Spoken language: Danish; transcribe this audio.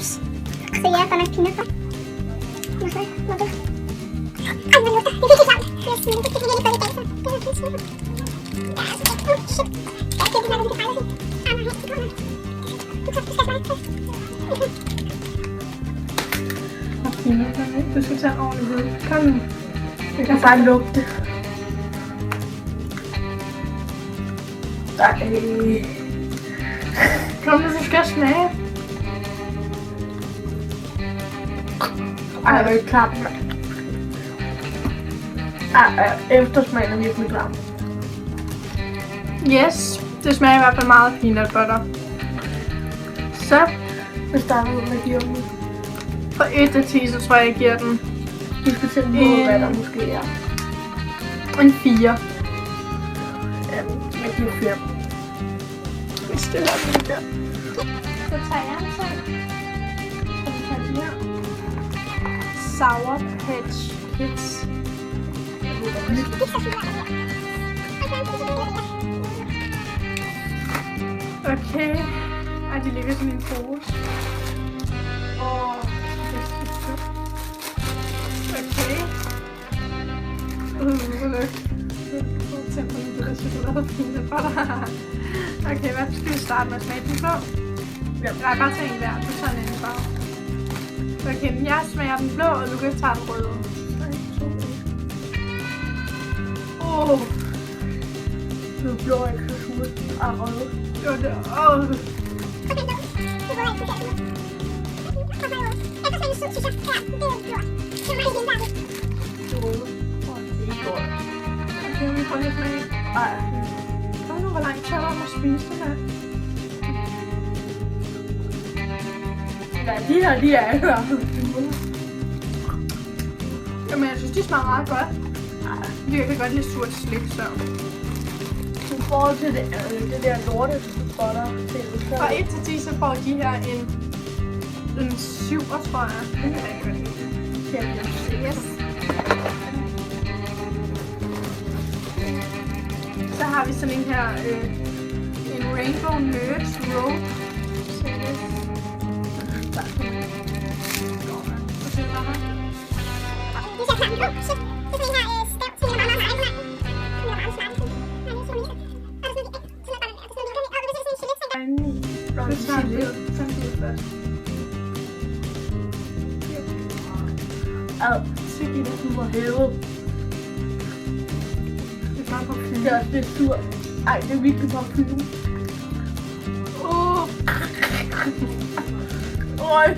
snaps. Så ja, der er nok peanut butter. Må du? Ej, hvor lugter. Det er virkelig klamt. Det er sådan, det kan virkelig godt i dag, så. Det er virkelig smidt. Ja, shit. Ja, det er det, det fejler. Ah, nej, det kommer. Du skal smage først. Og peanut butter, ikke? Du skal tage en ordentlig hvid. Kom nu. Det kan bare lugte. Ej. Kom nu, du skal smage. Ej, det er klamt. Ej, eftersmagen er virkelig klam. Yes, det smager i hvert fald meget peanut butter. Så, vi starter ud med at give dem. Fra 1 til 10, så tror jeg giver den. Vi skal se, hvad der måske er. En 4. Ja, jeg giver 5. Vi stiller den der. Så tager jeg en ting. Så vi tager de her. Sour Patch Kids. Okay. Ej, de ligger sådan i en pose. Det er skidt godt. Okay. Okay, hvad skal vi starte med at smage den på? Nej, bare tage en hver. Du tager en anden farve. Okay, men jeg smager den blå, og Lukas tager den røde. Det er blå, ikke så surt. Og røde. Jo, det er... Okay, vi får lidt smag. Ej. Kom nu, hvor langt tager om at spise det her? Ja, de her, de er ikke Jamen, jeg synes, de smager meget godt. Jeg kan godt lide surt slik, så... I forhold til det der lorte, butter til fra 1 til 10, så får de her en 7, tror jeg. Det kan jeg godt lide. Yes. Så har vi sådan en her, en Rainbow Nerds Roll. Se det der, du var hævet. Det er bare parfume. Det er også lidt sur. Ej, det er virkelig parfume. Oj.